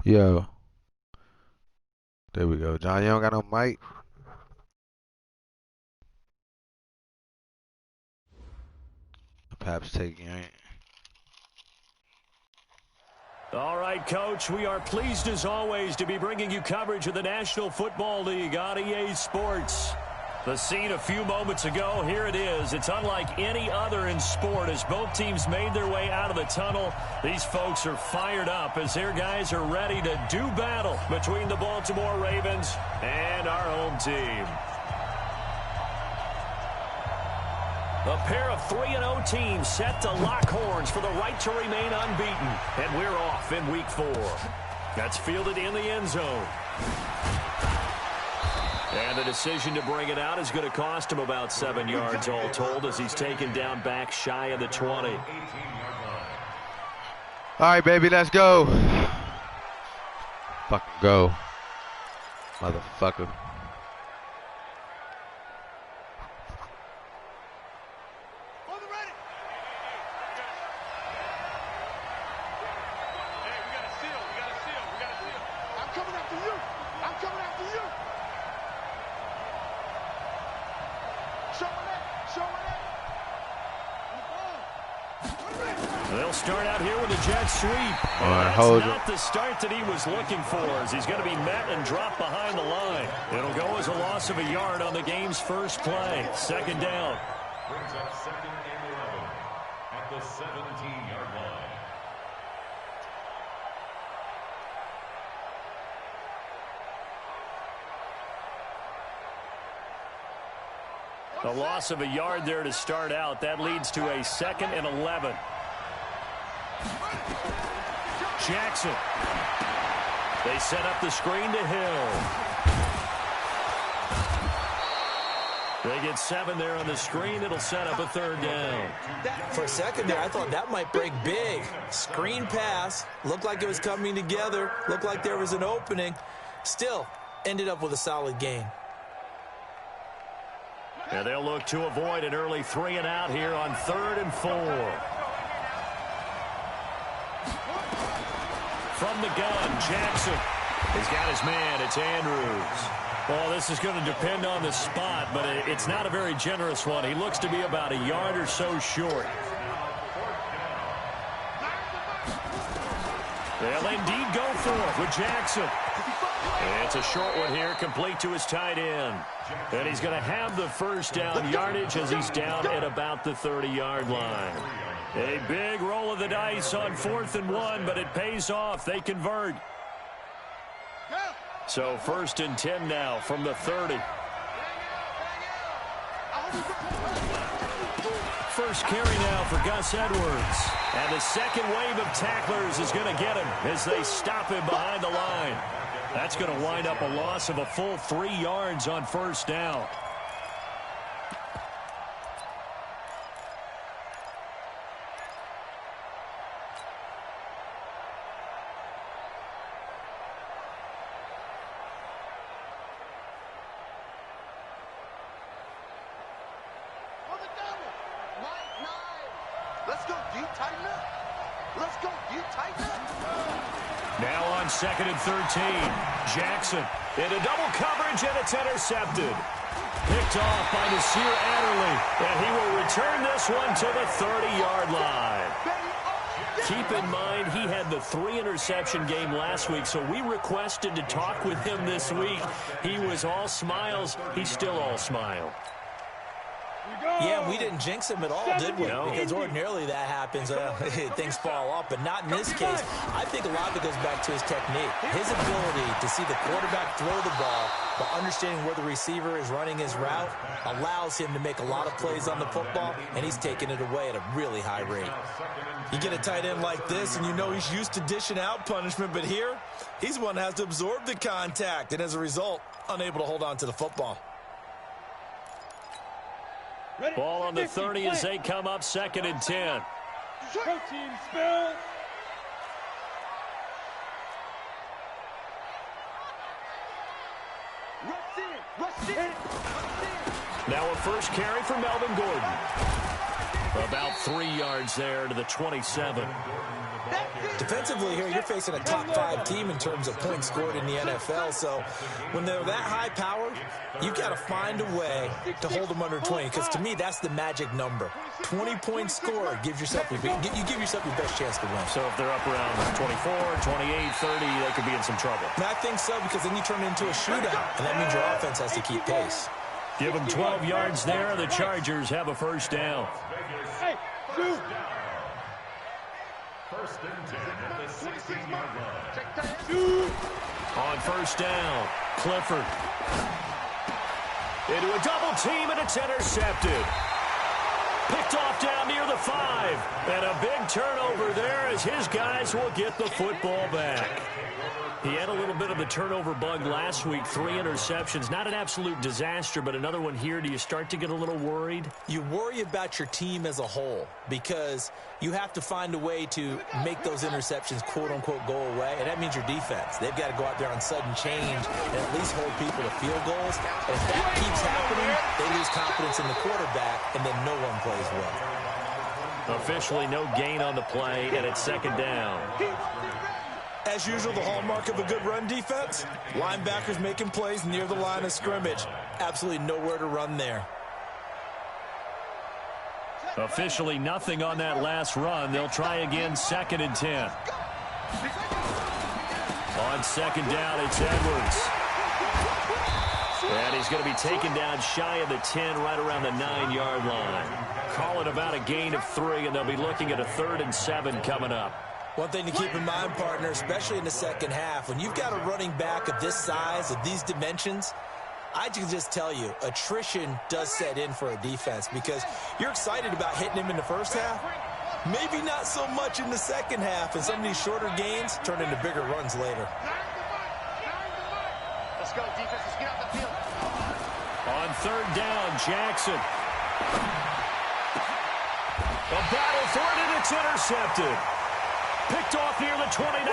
Yo, there we go. John, you don't got no mic? Perhaps taking it. All right, Coach, we are pleased as always to be bringing you coverage of the National Football League on EA Sports. The scene a few moments ago, here it is. It's unlike any other in sport as both teams made their way out of the tunnel. These folks are fired up as their guys are ready to do battle between the Baltimore Ravens and our home team. A pair of 3-0 teams set to lock horns for the right to remain unbeaten. And we're off in week 4. That's fielded in the end zone. And the decision to bring it out is going to cost him about 7 yards all told as he's taken down back shy of the 20. All right, baby, let's go. Fucking go. Motherfucker. They'll start out here with a jet sweep. That's not the start that he was looking for as he's going to be met and dropped behind the line. It'll go as a loss of a yard on the game's first play. Second down. Brings up 2nd and 11 at the 17-yard line. A loss of a yard there to start out. That leads to a 2nd and 11. Jackson. They set up the screen to Hill. They get 7 there on the screen. It'll set up a 3rd down. For a second there, I thought that might break big. Screen pass. Looked like it was coming together. Looked like there was an opening. Still, ended up with a solid gain. And they'll look to avoid an early 3 and out here on 3rd and 4. From the gun, Jackson. He's got his man. It's Andrews. Well, this is going to depend on the spot, but it's not a very generous one. He looks to be about a yard or so short. They'll indeed go for it with Jackson. And it's a short one here, complete to his tight end. And he's going to have the first down yardage as he's down at about the 30-yard line. A big roll of the dice on 4th and 1, but it pays off. They convert. So 1st and 10 now from the 30. First carry now for Gus Edwards. And the second wave of tacklers is going to get him as they stop him behind the line. That's going to wind up a loss of a full 3 yards on 1st down. Now on 2nd and 13, Jackson into double coverage, and it's intercepted. Picked off by Nasir Adderley, and he will return this one to the 30-yard line. Keep in mind, he had the 3-interception game last week, so we requested to talk with him this week. He was all smiles. He's still all smile. Yeah, we didn't jinx him at all, did we? No. Because ordinarily that happens. Things fall off, but not in this case. I think a lot of it goes back to his technique. His ability to see the quarterback throw the ball while understanding where the receiver is running his route allows him to make a lot of plays on the football, and he's taking it away at a really high rate. You get a tight end like this, and you know he's used to dishing out punishment, but here, he's one that has to absorb the contact, and as a result, unable to hold on to the football. Ball on the 30 as they come up 2nd and 10. Protein spill. Now a first carry for Melvin Gordon. About 3 yards there to the 27. Defensively here, you're facing a top 5 team in terms of points scored in the NFL. So when they're that high powered, you've got to find a way to hold them under 20. Because to me, that's the magic number. 20-point score gives yourself you give yourself your best chance to win. So if they're up around 24, 28, 30, they could be in some trouble. And I think so, because then you turn it into a shootout, and that means your offense has to keep pace. Give them 12 yards there. The Chargers have a first down. Hey, shoot. First and 10 at the 16-yard line. Shoot. On first down, Clifford. Into a double team, and it's intercepted. Picked off down near the 5. And a big turnover there as his guys will get the football back. He had a little bit of the turnover bug last week, 3 interceptions. Not an absolute disaster, but another one here. Do you start to get a little worried? You worry about your team as a whole because you have to find a way to make those interceptions, quote-unquote, go away, and that means your defense. They've got to go out there on sudden change and at least hold people to field goals. And if that keeps happening, they lose confidence in the quarterback, and then no one plays well. Officially no gain on the play, and it's second down. As usual, the hallmark of a good run defense, linebackers making plays near the line of scrimmage. Absolutely nowhere to run there. Officially nothing on that last run. They'll try again, second and 10. On second down, it's Edwards. And he's going to be taken down shy of the 10, right around the 9-yard line. Call it about a gain of 3, and they'll be looking at a 3rd and 7 coming up. One thing to keep in mind, partner, especially in the second half, when you've got a running back of this size, of these dimensions, I can just tell you, attrition does set in for a defense because you're excited about hitting him in the first half. Maybe not so much in the second half, and some of these shorter gains turn into bigger runs later. Let's go, defense. Let's get out the field. On third down, Jackson. A battle for it, and it's intercepted. Picked off near the 29,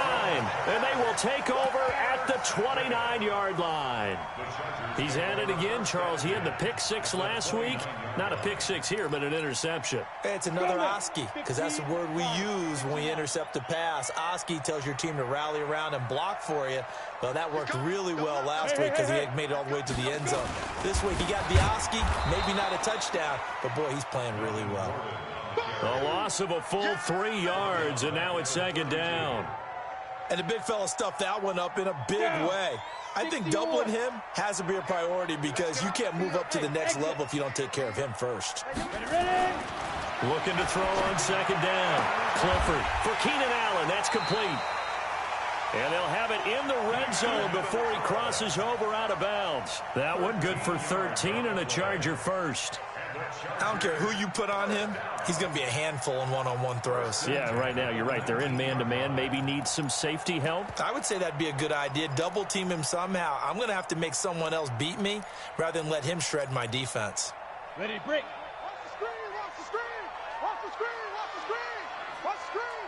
and they will take over at the 29-yard line. He's at it again, Charles. He had the pick 6 last week. Not a pick 6 here, but an interception. It's another Oski, because that's the word we use when we intercept a pass. Oski tells your team to rally around and block for you. Well, that worked really well last week because he had made it all the way to the end zone. This week he got the Oski, maybe not a touchdown, but boy, he's playing really well. A loss of a full 3 yards, and now it's second down. And the big fella stuffed that one up in a big way. I think doubling him has to be a priority because you can't move up to the next level if you don't take care of him first. Looking to throw on second down. Clifford for Keenan Allen. That's complete. And they'll have it in the red zone before he crosses over out of bounds. That one good for 13 and a Charger first. I don't care who you put on him. He's going to be a handful in one-on-one throws. Yeah, right now you're right. They're in man-to-man. Maybe need some safety help. I would say that'd be a good idea. Double team him somehow. I'm going to have to make someone else beat me rather than let him shred my defense. Ready to break. Watch the screen. Watch the screen. Watch the screen. Watch the screen. Watch the screen.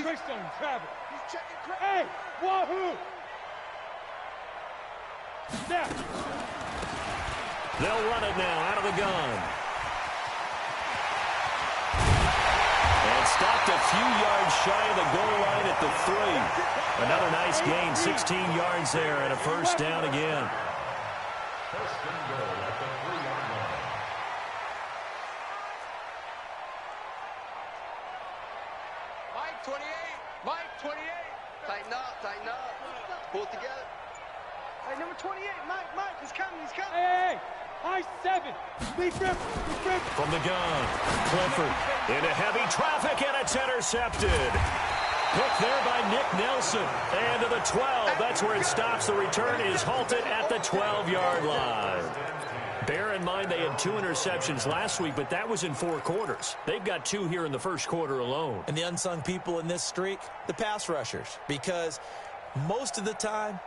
Trace on Travis. He's checking. Hey, wahoo. Snap. They'll run it now out of the gun. And stopped a few yards shy of the goal line at the 3. Another nice gain, 16 yards there, and a first down again. First and goal at the 3-yard line. Mike 28. Mike 28. Tighten up. Tighten up. Pull it together. Hey, number 28. Mike. He's coming. He's coming. Hey. High 7. Leaf rip. From the gun, Clifford into heavy traffic, and it's intercepted. Picked there by Nick Nelson. And to the 12. That's where it stops. The return is halted at the 12-yard line. Bear in mind they had 2 interceptions last week, but that was in 4 quarters. They've got 2 here in the first quarter alone. And the unsung people in this streak, the pass rushers, because most of the time,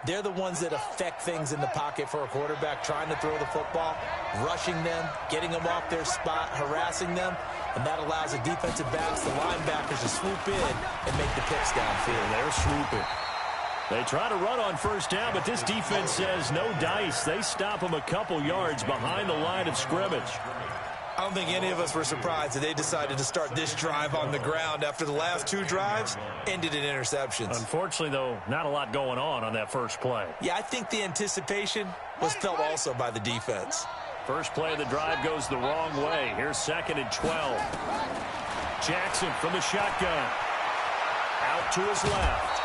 they're the ones that affect things in the pocket for a quarterback, trying to throw the football, rushing them, getting them off their spot, harassing them, and that allows the defensive backs, the linebackers to swoop in and make the picks downfield. They're swooping. They try to run on first down, but this defense says no dice. They stop them a couple yards behind the line of scrimmage. don't think any of us were surprised that they decided to start this drive on the ground after the last 2 drives ended in interceptions. Unfortunately, though, not a lot going on that first play. Yeah, I think the anticipation was felt also by the defense. First play of the drive goes the wrong way. Here's 2nd and 12. Jackson from the shotgun. Out to his left.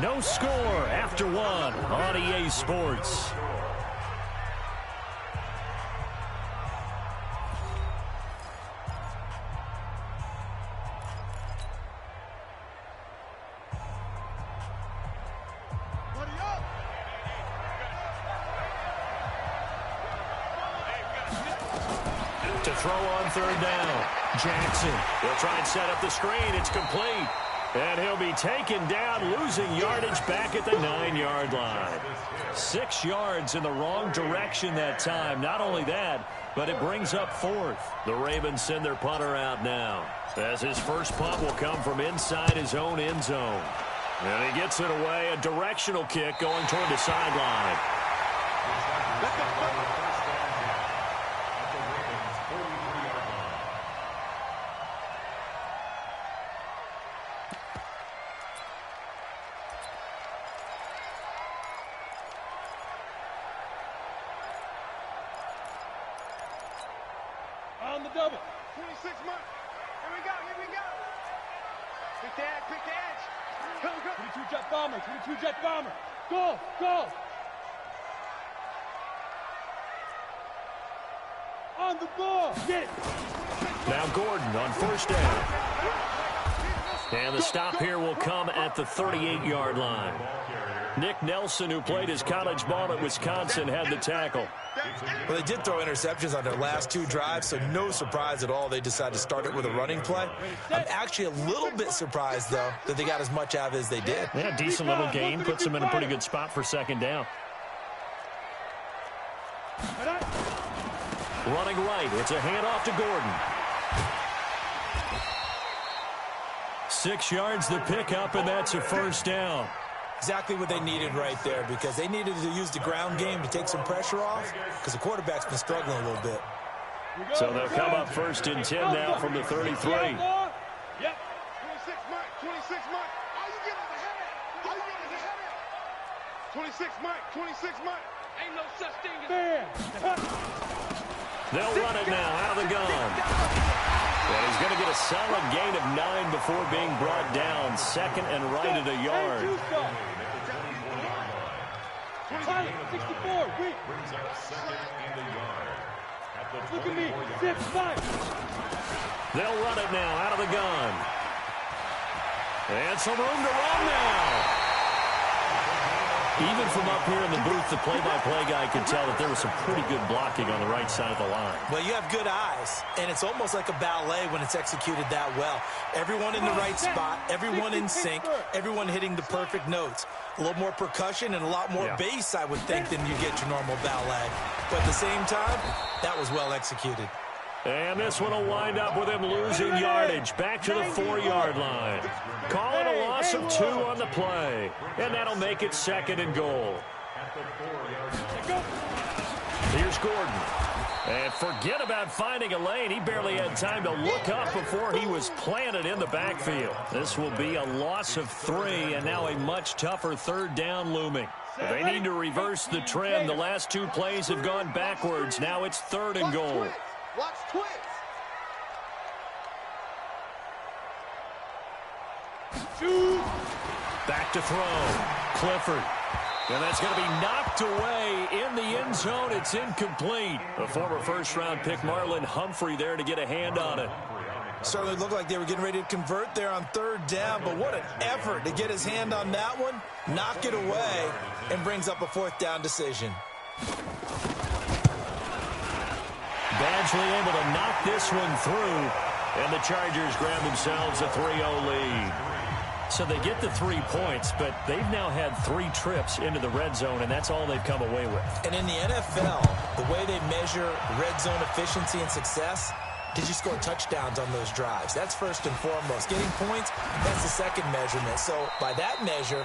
No score after 1 on EA Sports. To throw on 3rd down. Jackson will try and set up the screen. It's complete. And he'll be taken down, losing yardage back at the 9-yard line. 6 yards in the wrong direction that time. Not only that, but it brings up 4th. The Ravens send their punter out now, as his first punt will come from inside his own end zone. And he gets it away, a directional kick going toward the sideline. On the double. 26 months. Here we go. Pick the edge. Go. 22 jet bomber. Go. On the ball. Get it. Now Gordon on 1st down. And the stop here will come at the 38-yard line. Nick Nelson, who played his college ball at Wisconsin, had the tackle. Well, they did throw interceptions on their last 2 drives, so no surprise at all they decided to start it with a running play. I'm actually a little bit surprised, though, that they got as much out of it as they did. Yeah, decent little gain. Puts them in a pretty good spot for 2nd down. Running right. It's a handoff to Gordon. 6 yards the pickup, and that's a 1st down. Exactly what they needed right there, because they needed to use the ground game to take some pressure off, because the quarterback's been struggling a little bit. So they'll come up 1st and 10 now from the 33. Yep. 26 Mike. How you get ahead? 26 Mike. Ain't no such thing as... They'll run it now out of the gun. And he's going to get a solid gain of 9 before being brought down. 2nd and right at a yard. 64. Brings up 2nd and a yard. Look at me. 6-5. They'll run it now out of the gun. And some room to run now. Even from up here in the booth, the play-by-play guy could tell that there was some pretty good blocking on the right side of the line. Well, you have good eyes, and it's almost like a ballet when it's executed that well. Everyone in the right spot, everyone in sync, everyone hitting the perfect notes. A little more percussion and a lot more bass, I would think, than you get your normal ballet. But at the same time, that was well executed. And this one will wind up with him losing yardage back to the 4-yard line. Calling a loss of 2 on the play. And that'll make it 2nd and goal. Here's Gordon. And forget about finding a lane. He barely had time to look up before he was planted in the backfield. This will be a loss of 3, and now a much tougher 3rd down looming. They need to reverse the trend. The last 2 plays have gone backwards. Now it's 3rd and goal. Watch twins. Back to throw. Clifford. And that's going to be knocked away in the end zone. It's incomplete. The former first-round pick Marlon Humphrey there to get a hand on it. Certainly looked like they were getting ready to convert there on 3rd down, but what an effort to get his hand on that one, knock it away, and brings up a 4th down decision. Badgley able to knock this one through, and the Chargers grab themselves a 3-0 lead. So they get the 3 points, but they've now had 3 trips into the red zone, and that's all they've come away with. And in the NFL, the way they measure red zone efficiency and success, did you score touchdowns on those drives? That's first and foremost. Getting points, that's the second measurement. So by that measure,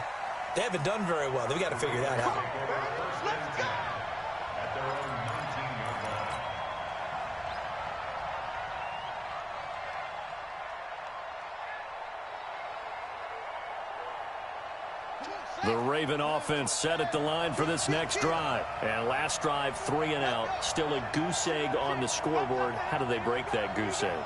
they haven't done very well. They've got to figure that out. The Raven offense set at the line for this next drive. And last drive, 3 and out. Still a goose egg on the scoreboard. How do they break that goose egg?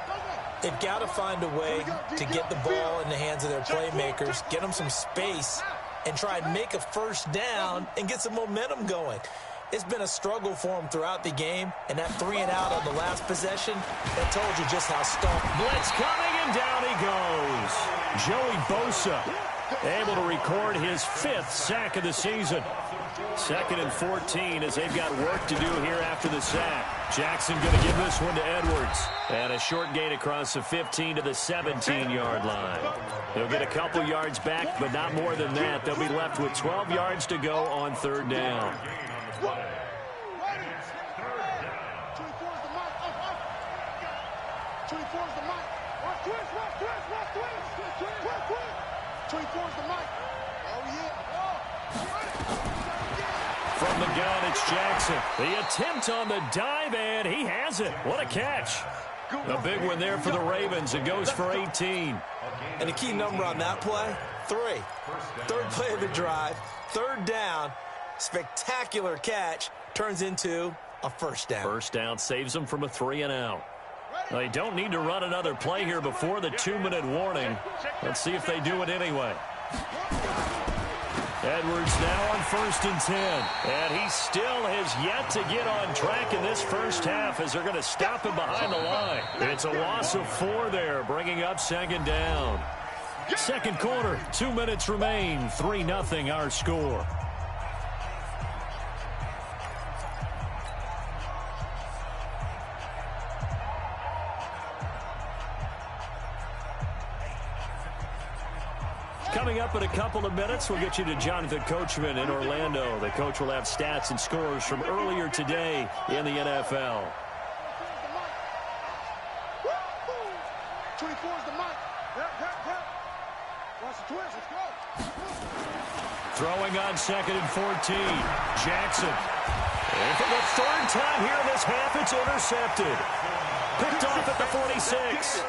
They've got to find a way to get the ball in the hands of their playmakers, get them some space, and try and make a first down and get some momentum going. It's been a struggle for them throughout the game, and that 3 and out on the last possession, that told you just how stout. Blitz coming, and down he goes. Joey Bosa able to record his 5th sack of the season. 2nd and 14 as they've got work to do here after the sack. Jackson going to give this one to Edwards. And a short gain across the 15 to the 17-yard line. They'll get a couple yards back, but not more than that. They'll be left with 12 yards to go on 3rd down. From the gun, it's Jackson. The attempt on the dive, and he has it. What a catch. A big one there for the Ravens. It goes for 18. And the key number on that play, 3. 3rd play of the drive, 3rd down, spectacular catch, turns into a first down. First down saves them from a 3 and out. They don't need to run another play here before the 2-minute warning. Let's see if they do it anyway. Edwards now on 1st and 10. And he still has yet to get on track in this first half as they're going to stop him behind the line. It's a loss of 4 there, bringing up 2nd down. 2nd quarter, 2 minutes remain, 3-0 our score. Coming up in a couple of minutes, we'll get you to Jonathan Coachman in Orlando. The coach will have stats and scores from earlier today in the NFL. Throwing on 2nd and 14. Jackson. And for the 3rd time here in this half, it's intercepted. Picked off at the 46.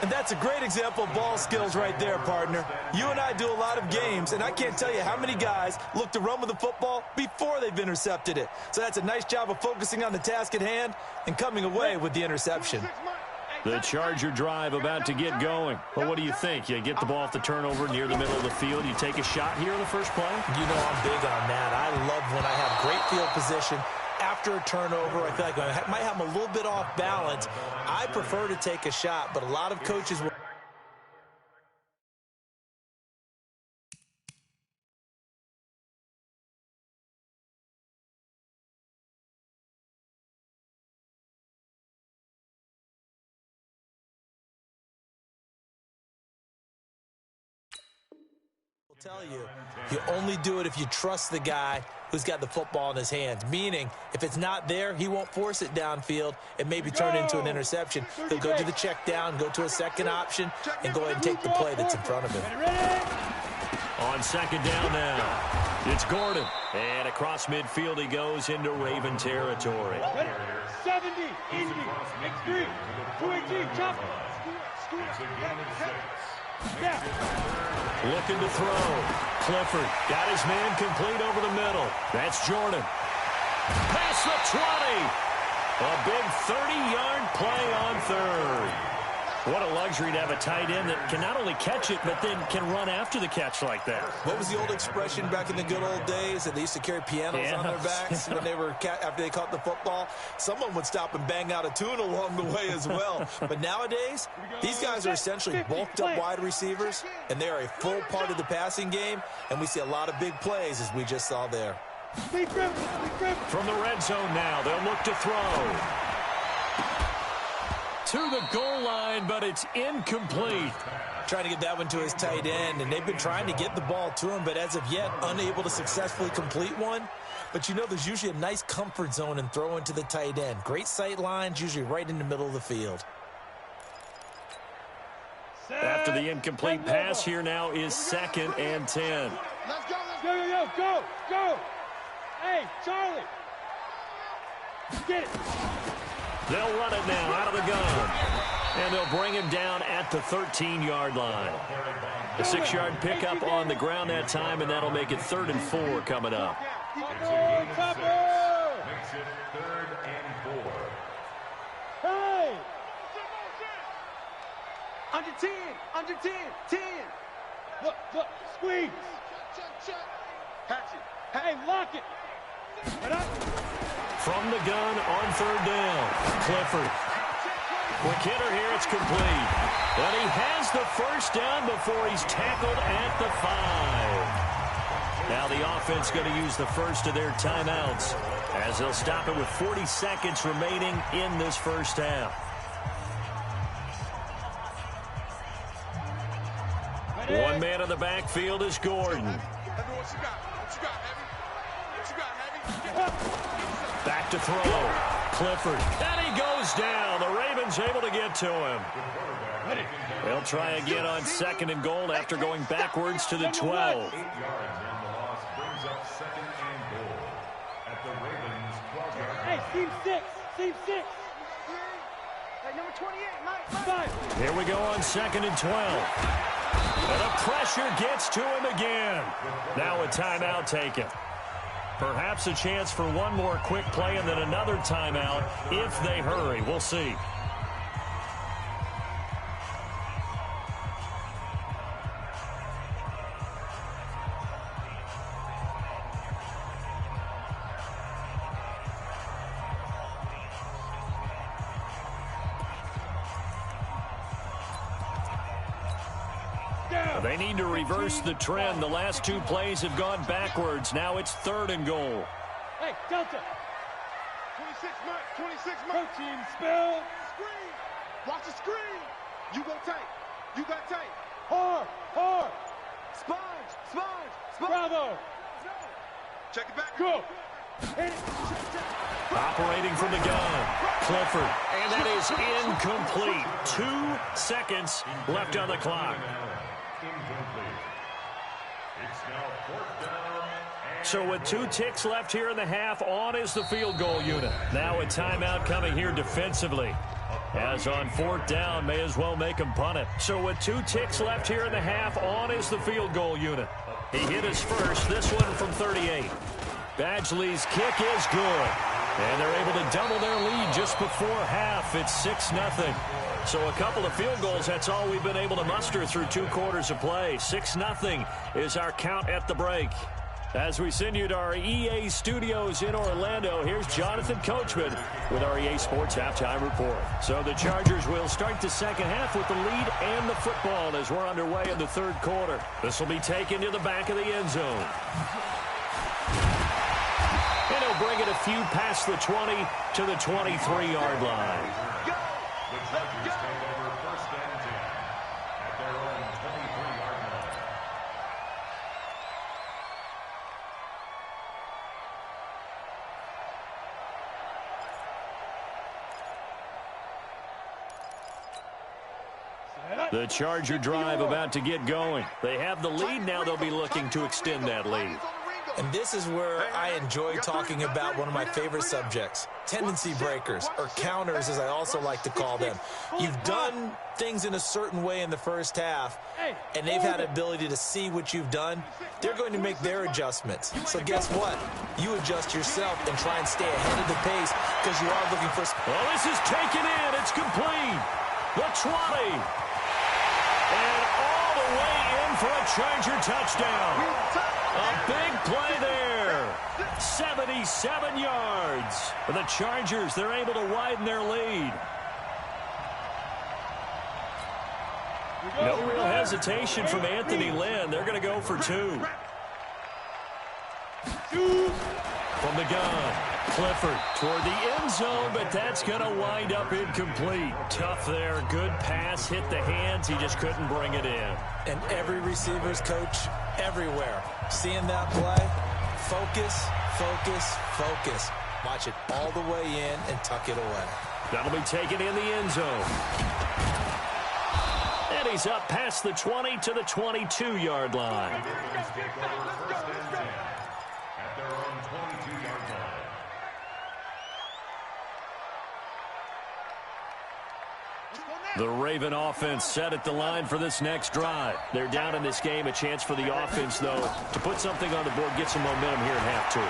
And that's a great example of ball skills right there, partner. You and I do a lot of games, and I can't tell you how many guys look to run with the football before they've intercepted it. So that's a nice job of focusing on the task at hand and coming away with the interception. The Charger drive about to get going. Well, what do you think? You get the ball off the turnover near the middle of the field. You take a shot here in the first play? You know I'm big on that. I love when I have great field position. After a turnover, I feel like I might have them a little bit off balance. I prefer to take a shot, but a lot of coaches will. Tell you, you only do it if you trust the guy who's got the football in his hands. Meaning, if it's not there, he won't force it downfield and maybe turn it into an interception. He'll go to the check down, go to a second option, and go ahead and take the play that's in front of him. On 2nd down now, it's Gordon. And across midfield he goes into Raven territory. 70, Indy, X3, 218, chop. Looking to throw. Clifford got his man complete over the middle. That's Jordan. Past the 20. A big 30-yard play on 3rd. What a luxury to have a tight end that can not only catch it, but then can run after the catch like that. What was the old expression back in the good old days that they used to carry pianos on their backs when they were after they caught the football? Someone would stop and bang out a tune along the way as well. But nowadays, these guys are essentially bulked up wide receivers, and they are a full part of the passing game, and we see a lot of big plays as we just saw there. From the red zone now, they'll look to throw. To the goal line, but it's incomplete. Trying to get that one to his tight end, and they've been trying to get the ball to him, but as of yet, unable to successfully complete one. But you know, there's usually a nice comfort zone in throwing to the tight end. Great sight lines, usually right in the middle of the field. After the incomplete pass, here now is 2nd and 10. Let's go, go. Hey, Charlie. Get it. They'll run it now out of the gun. And they'll bring him down at the 13-yard line. A 6-yard pickup on the ground that time, and that'll make it 3rd and 4 coming up. It's a gain of 6. Makes it 3rd and 4. Hey! Under 10, under 10, 10. Look, squeeze. Catch it. Hey, lock it. From the gun on 3rd down, Clifford. Quick hitter here, it's complete. And he has the 1st down before he's tackled at the 5. Now the offense going to use the first of their timeouts as they'll stop it with 40 seconds remaining in this first half. One man in the backfield is Gordon. Back to throw. Clifford. And he goes down. The Ravens able to get to him. They'll try again on 2nd and goal after going backwards to the 12. 8 yards, and the loss brings up 2nd and goal at the Ravens' 12-yard line. Hey, team 6. Team 6. Hey, number 28, Mike. Here we go on 2nd and 12. And the pressure gets to him again. Now a timeout taken. Perhaps a chance for one more quick play and then another timeout if they hurry. We'll see. They need to reverse the trend. The last 2 plays have gone backwards. Now it's 3rd and goal. Hey, Delta. 26, Mike. 26, Mike. Team spell. Screen. Watch the screen. You go tight. You got tight. Hard. Sponge. Bravo. Check it back. Go. Hit it. Operating from the gun. Clifford. And that is incomplete. 2 seconds left on the clock. Incomplete. It's now 4th down. So with 2 ticks left here in the half, on is the field goal unit. Now a timeout coming here defensively. As on 4th down, may as well make him punt it. So with 2 ticks left here in the half, on is the field goal unit. He hit his first, this one from 38. Badgley's kick is good. And they're able to double their lead just before half. It's 6-0. So a couple of field goals, that's all we've been able to muster through 2 quarters of play. 6-0 is our count at the break. As we send you to our EA studios in Orlando, here's Jonathan Coachman with our EA Sports Halftime Report. So the Chargers will start the second half with the lead and the football as we're underway in the 3rd quarter. This will be taken to the back of the end zone. And he'll bring it a few past the 20 to the 23-yard line. The Chargers take over 1st and 10 at their own 23-yard line. The Charger drive about to get going. They have the lead. Now they'll be looking to extend that lead. And this is where I enjoy talking about one of my favorite subjects, tendency breakers, or counters as I also like to call them. You've done things in a certain way in the first half, and they've had the ability to see what you've done. They're going to make their adjustments. So guess what? You adjust yourself and try and stay ahead of the pace because you are looking for... Well, this is taken in. It's complete. The 20. And all the way in for a Charger touchdown. A big play there. 77 yards. For the Chargers, they're able to widen their lead. No real hesitation from Anthony Lynn. They're going to go for 2. From the gun, Clifford toward the end zone, but that's going to wind up incomplete. Tough there. Good pass. Hit the hands. He just couldn't bring it in. And every receiver's coach everywhere. Seeing that play, focus, focus, focus. Watch it all the way in and tuck it away. That'll be taken in the end zone. And he's up past the 20 to the 22-yard line. At their own 22-yard line. The Raven offense set at the line for this next drive. They're down in this game. A chance for the offense, though, to put something on the board, get some momentum here at half two.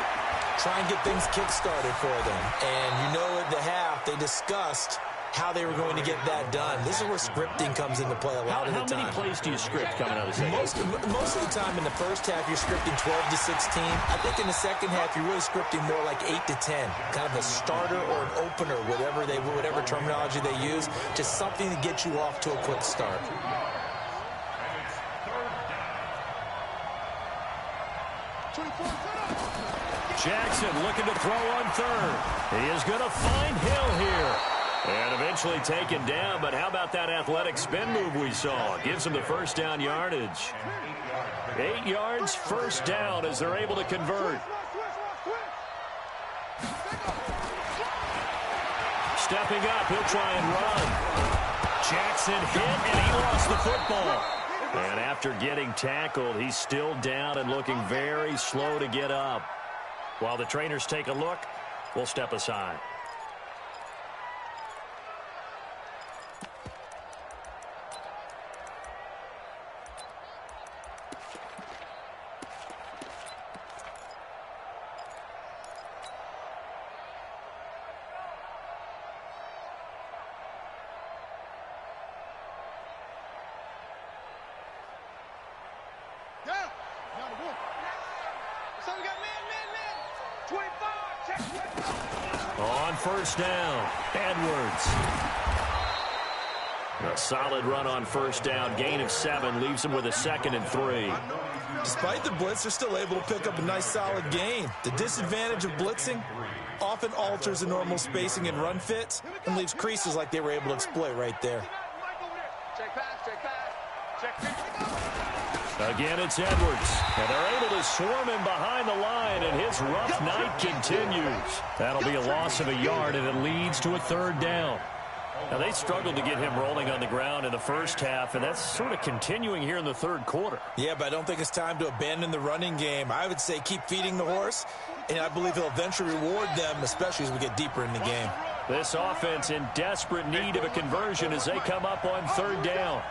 Try and get things kick-started for them. And you know at the half, they discussed how they were going to get that done. This is where scripting comes into play a lot of the time. How many plays do you script coming out of the second? Most of the time in the first half, you're scripting 12 to 16. I think in the second half, you're really scripting more like 8 to 10. Kind of a starter or an opener, whatever terminology they use. Just something to get you off to a quick start. Jackson looking to throw on third. He is going to find Hill here. And eventually taken down, but how about that athletic spin move we saw? Gives him the first down yardage. 8 yards, first down as they're able to convert. Stepping up, he'll try and run. Jackson hit, and he lost the football. And after getting tackled, he's still down and looking very slow to get up. While the trainers take a look, we'll step aside. On first down, Edwards. A solid run on first down. Gain of 7 leaves him with a 2nd and 3. Despite the blitz, they're still able to pick up a nice, solid gain. The disadvantage of blitzing often alters the normal spacing and run fits and leaves creases like they were able to exploit right there. Check pass, check pass. Check pass. Again, it's Edwards. And they're able to swarm him behind the line, and his rough night continues. That'll be a loss of a yard, and it leads to a 3rd down. Now, they struggled to get him rolling on the ground in the first half, and that's sort of continuing here in the 3rd quarter. Yeah, but I don't think it's time to abandon the running game. I would say keep feeding the horse, and I believe he'll eventually reward them, especially as we get deeper in the game. This offense in desperate need of a conversion as they come up on 3rd down.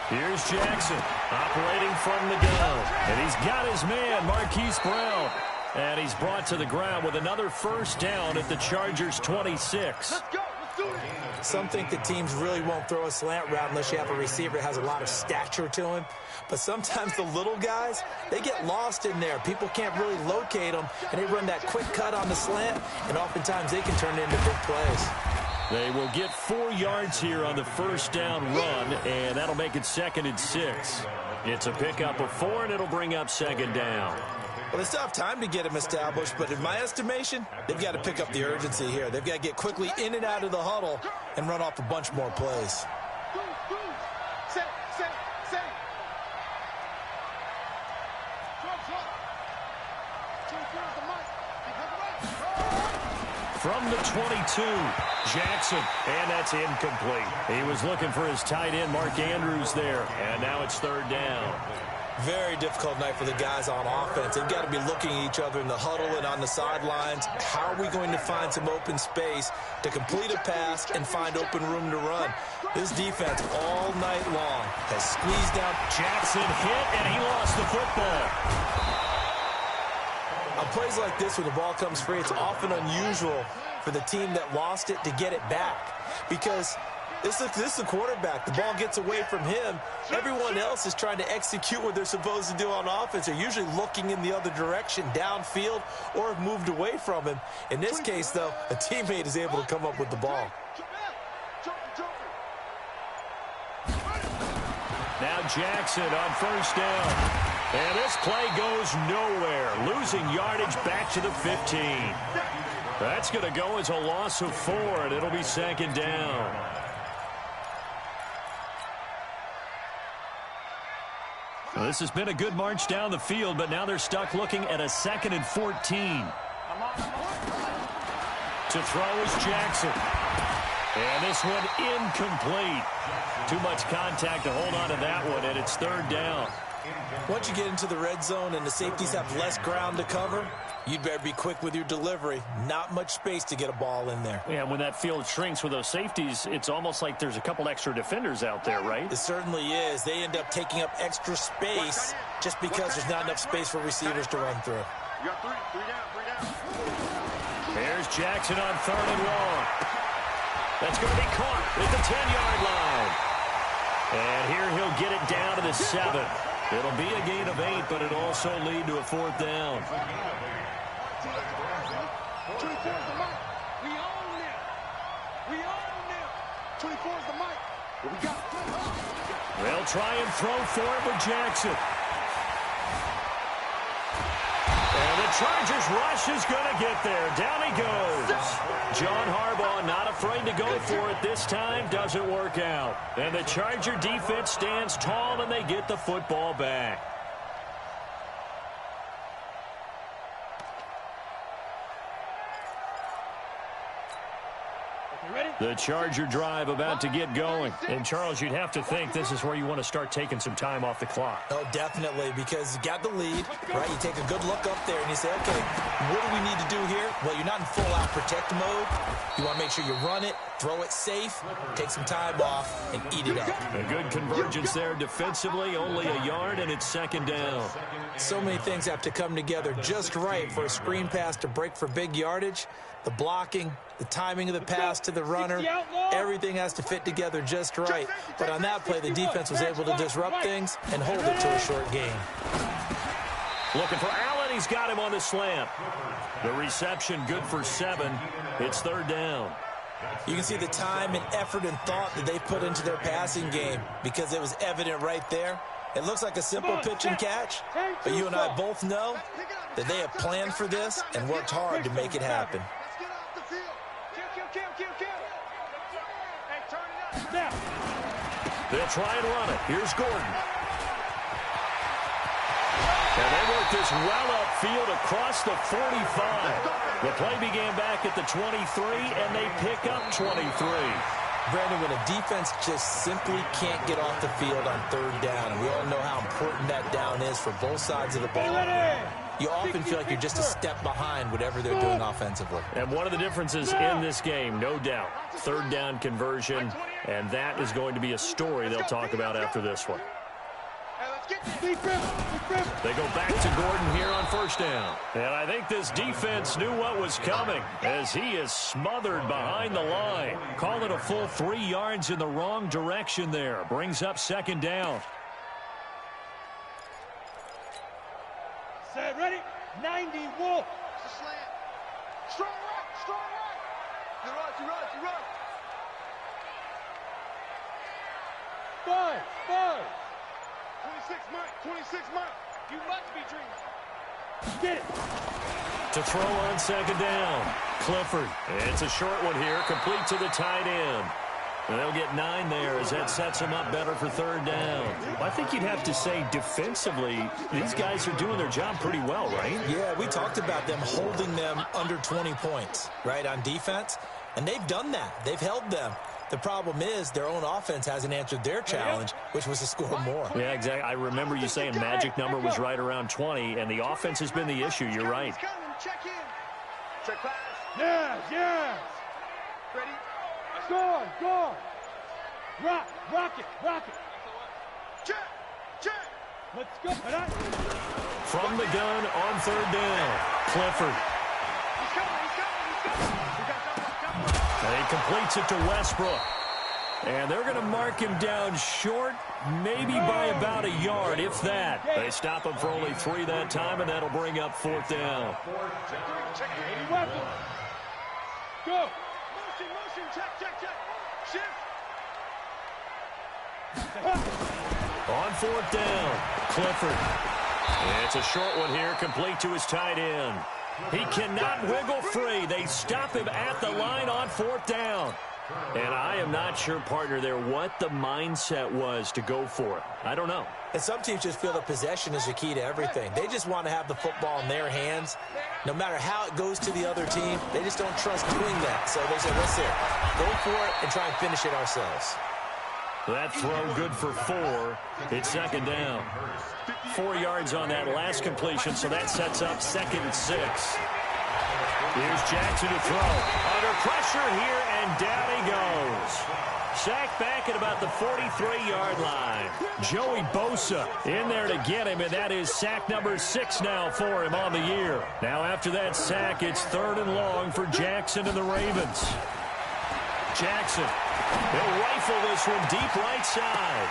Here's Jackson operating from the gun. And he's got his man, Marquise Brown. And he's brought to the ground with another first down at the Chargers' 26. Let's go. Let's do it. Some think the teams really won't throw a slant route unless you have a receiver that has a lot of stature to him. But sometimes the little guys, they get lost in there. People can't really locate them, and they run that quick cut on the slant, and oftentimes they can turn it into big plays. They will get 4 yards here on the first down run, and that'll make it 2nd and 6. It's a pickup of 4, and it'll bring up 2nd down. Well, they still have time to get him established, but in my estimation, they've got to pick up the urgency here. They've got to get quickly in and out of the huddle and run off a bunch more plays. From the 22, Jackson, and that's incomplete. He was looking for his tight end, Mark Andrews, there, and now it's 3rd down. Very difficult night for the guys on offense. They've got to be looking at each other in the huddle and on the sidelines. How are we going to find some open space to complete a pass and find open room to run? This defense all night long has squeezed down. Jackson hit, and he lost the football. On plays like this, when the ball comes free, it's often unusual for the team that lost it to get it back. Because this is the quarterback. The ball gets away from him. Everyone else is trying to execute what they're supposed to do on offense. They're usually looking in the other direction, downfield, or have moved away from him. In this case, though, a teammate is able to come up with the ball. Now Jackson on first down. And this play goes nowhere. Losing yardage back to the 15. That's going to go as a loss of 4, and it'll be 2nd down. Well, this has been a good march down the field, but now they're stuck looking at a 2nd and 14. To throw is Jackson. And this one incomplete. Too much contact to hold on to that one, and it's 3rd down. Once you get into the red zone and the safeties have less ground to cover, You'd better be quick with your delivery. Not much space to get a ball in there. Yeah, when that field shrinks with those safeties, it's almost like there's a couple extra defenders out there, right? It certainly is. They end up taking up extra space just because there's not enough space for receivers to run through. You got three down. Here's Jackson on 3rd and long. That's going to be caught at the 10-yard line. And here he'll get it down to the 7. It'll be a gain of 8, but it'll also lead to a 4th down. 24 is the mic. We own them. We own them. 24 is the mic. What we got? They'll try and throw for it with Jackson. And the Chargers rush is going to get there. Down he goes. John Harbaugh not afraid to go for it this time. Doesn't work out. And the Charger defense stands tall, and they get the football back. The Charger drive about to get going. And, Charles, you'd have to think this is where you want to start taking some time off the clock. Oh, definitely, because you got the lead, right? You take a good look up there and you say, okay, what do we need to do here? Well, you're not in full-out protect mode. You want to make sure you run it, throw it safe, take some time off, and eat it up. A good convergence there defensively, only a yard, and it's 2nd down. So many things have to come together just right for a screen pass to break for big yardage. The blocking, the timing of the pass to the runner, everything has to fit together just right. But on that play, the defense was able to disrupt things and hold it to a short gain. Looking for Allen. He's got him on the slant. The reception good for 7. It's 3rd down. You can see the time and effort and thought that they put into their passing game because it was evident right there. It looks like a simple pitch and catch, but you and I both know that they have planned for this and worked hard to make it happen. They'll try and run it. Here's Gordon. And they work this well upfield across the 45. The play began back at the 23, and they pick up 23. Brandon, when a defense just simply can't get off the field on 3rd down, and we all know how important that down is for both sides of the ball, you often feel like you're just a step behind whatever they're doing offensively. And one of the differences in this game, no doubt, 3rd down conversion, and that is going to be a story they'll talk about after this one. They go back to Gordon here on 1st down. And I think this defense knew what was coming as he is smothered behind the line. Call it a full 3 yards in the wrong direction there. Brings up 2nd down. Set, ready? 90 Wolf. It's a slant. Strong right, strong right. You run. 5. 26 Mike. You must be dreaming. Get it. To throw on 2nd down. Clifford. It's a short one here, complete to the tight end. And they'll get 9 there as that sets them up better for 3rd down. I think you'd have to say defensively, these guys are doing their job pretty well, right? Yeah, we talked about them holding them under 20 points, right, on defense. And they've done that. They've held them. The problem is their own offense hasn't answered their challenge, which was to score more. Yeah, exactly. I remember you saying magic number was right around 20, and the offense has been the issue. You're right. Check in. Check pass. Yes. Ready? Go. Rock it. Check. Let's go. From the gun on 3rd down. Clifford. He's coming. And he completes it to Westbrook. And they're going to mark him down short, maybe by about a yard, if that. They stop him for only 3 that time, and that'll bring up 4th down. Go. Motion. Check. Shift. On 4th down, Clifford. It's a short one here, complete to his tight end. He cannot wiggle free. They stop him at the line on 4th down. And I am not sure, partner, there what the mindset was to go for it. I don't know. And some teams just feel that possession is the key to everything. They just want to have the football in their hands. No matter how it goes to the other team, they just don't trust doing that. So they say, let's go for it and try and finish it ourselves. That throw good for 4. It's second down. 4 yards on that last completion, so that sets up 2nd and 6. Here's Jackson to throw. Under pressure here, and down he goes. Sacked back at about the 43-yard line. Joey Bosa in there to get him, and that is sack number 6 now for him on the year. Now after that sack, it's 3rd and long for Jackson and the Ravens. Jackson, he'll rifle this one deep right side.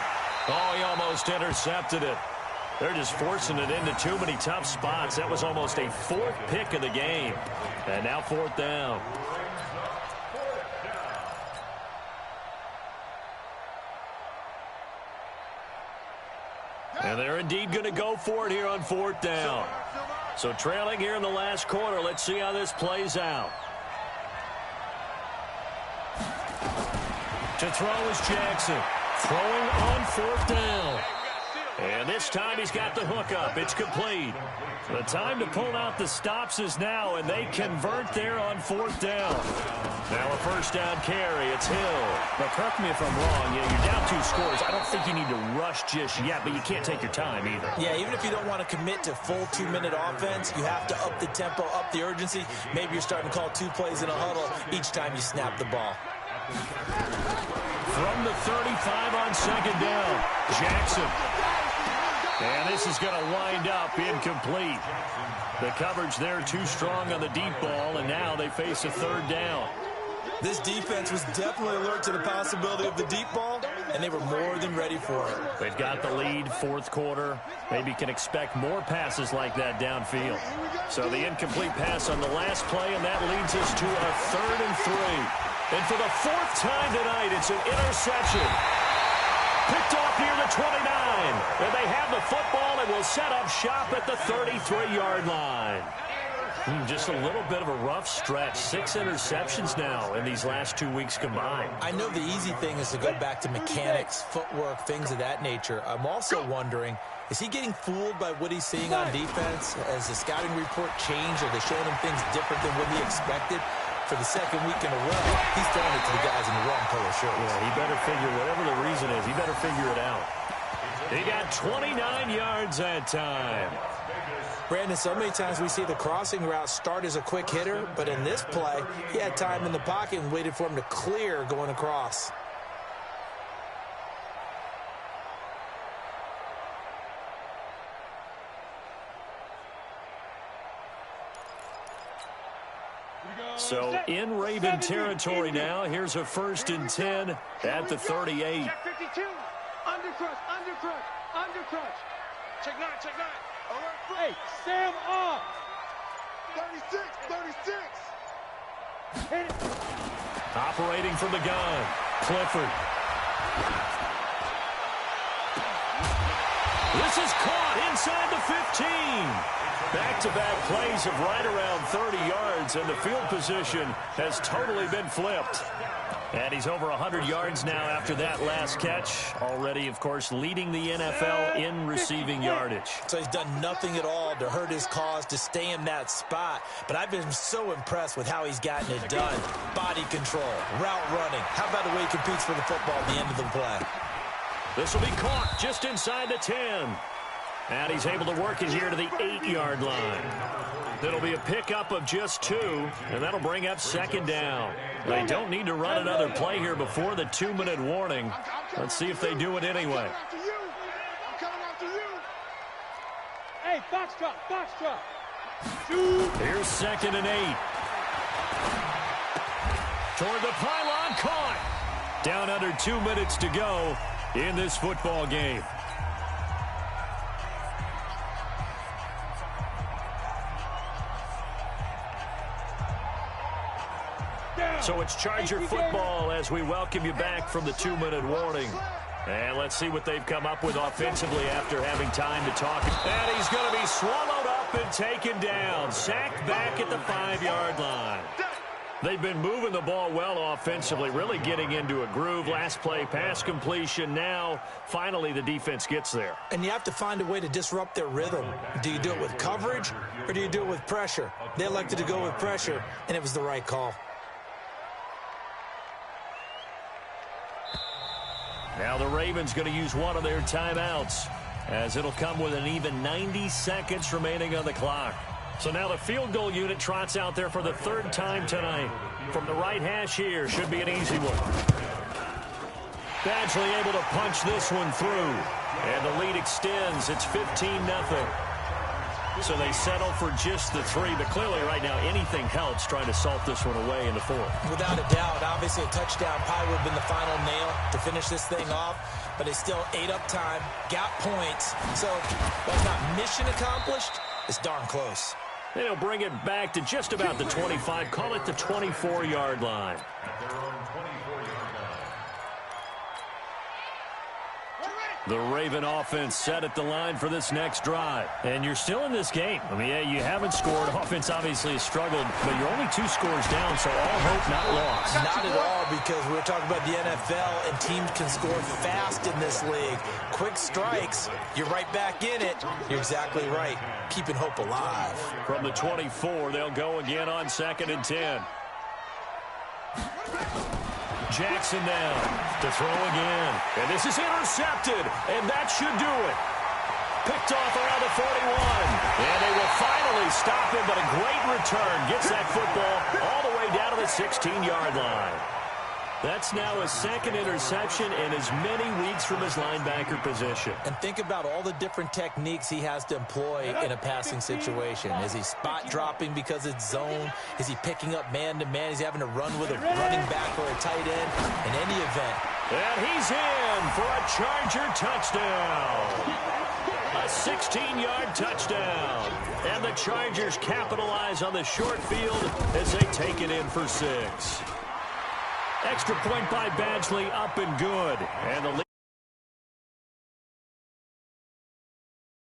Oh, he almost intercepted it. They're just forcing it into too many tough spots. That was almost a 4th pick of the game. And now 4th down. And they're indeed going to go for it here on 4th down. So trailing here in the last quarter. Let's see how this plays out. To throw is Jackson. Throwing on 4th down. And this time he's got the hook up. It's complete. The time to pull out the stops is now, and they convert there on 4th down. Now a 1st down carry. It's Hill. But correct me if I'm wrong. Yeah, you're down 2 scores. I don't think you need to rush just yet, but you can't take your time either. Yeah, even if you don't want to commit to full 2-minute offense, you have to up the tempo, up the urgency. Maybe you're starting to call 2 plays in a huddle each time you snap the ball. From the 35 on 2nd down, Jackson. And this is going to wind up incomplete. The coverage there too strong on the deep ball, and now they face a 3rd down. This defense was definitely alert to the possibility of the deep ball, and they were more than ready for it. They've got the lead, 4th quarter. Maybe can expect more passes like that downfield. So the incomplete pass on the last play, and that leads us to a 3rd and 3. And for the 4th time tonight, it's an interception. Picked off near the 29. And they have the football and will set up shop at the 33-yard line. Just a little bit of a rough stretch. 6 interceptions now in these last 2 weeks combined. I know the easy thing is to go back to mechanics, footwork, things of that nature. I'm also wondering, is he getting fooled by what he's seeing on defense? Has the scouting report changed? Are they showing him things different than what he expected? For the 2nd week in a row, he's throwing it to the guys in the wrong color shirts. Yeah, he better figure, whatever the reason is, he better figure it out. He got 29 yards that time. Brandon, so many times we see the crossing route start as a quick hitter, but in this play, he had time in the pocket and waited for him to clear going across. So in Raven territory now. Here's a 1st and 10 at the 38. Check 52. Undercrush, undercrush, undercrush. Check 9, check 9. Alert, hey, Sam off. 36, 36. Hit it. Operating from the gun, Clifford. This is caught inside the 15. Back-to-back plays of right around 30 yards, and the field position has totally been flipped. And he's over 100 yards now after that last catch. Already, of course, leading the NFL in receiving yardage. So he's done nothing at all to hurt his cause, to stay in that spot. But I've been so impressed with how he's gotten it done. Body control, route running. How about the way he competes for the football at the end of the play? This will be caught just inside the 10. And he's able to work it here to the 8-yard line. That'll be a pickup of just 2, and that'll bring up 2nd down. They don't need to run another play here before the 2-minute warning. Let's see if they do it anyway. I'm coming after you. Hey, box drop. Here's 2nd and 8. Toward the pylon, caught. Down under 2 minutes to go in this football game. So it's Charger football as we welcome you back from the 2-minute warning. And let's see what they've come up with offensively after having time to talk. And he's going to be swallowed up and taken down. Sacked back at the 5-yard line. They've been moving the ball well offensively, really getting into a groove. Last play, pass completion. Now, finally, the defense gets there. And you have to find a way to disrupt their rhythm. Do you do it with coverage, or do you do it with pressure? They elected to go with pressure, and it was the right call. Now the Ravens going to use one of their timeouts, as it'll come with an even 90 seconds remaining on the clock. So now the field goal unit trots out there for the third time tonight. From the right hash here, should be an easy one. Badgley able to punch this one through. And the lead extends. It's 15-0. So they settle for just the 3. But clearly right now anything helps trying to salt this one away in the 4th. Without a doubt, obviously a touchdown probably would have been the final nail to finish this thing off. But they still ate up time, got points. So while it's not mission accomplished, it's darn close. They'll bring it back to just about the 25. Call it the 24-yard line. At their own 24-yard line. The Raven offense set at the line for this next drive. And you're still in this game. I mean, yeah, you haven't scored. Offense obviously has struggled, but you're only 2 scores down, so all hope not lost. Not at all, because we're talking about the NFL, and teams can score fast in this league. Quick strikes, you're right back in it. You're exactly right. Keeping hope alive. From the 24, they'll go again on 2nd and 10. Jackson now to throw again. And this is intercepted, and that should do it. Picked off around the 41. And they will finally stop him, but a great return. Gets that football all the way down to the 16-yard line. That's now his 2nd interception in as many weeks from his linebacker position. And think about all the different techniques he has to employ in a passing situation. Is he spot dropping because it's zone? Is he picking up man-to-man? Is he having to run with a running back or a tight end? In any event. And he's in for a Charger touchdown. A 16-yard touchdown. And the Chargers capitalize on the short field as they take it in for 6. Extra point by Badgley, up and good. And the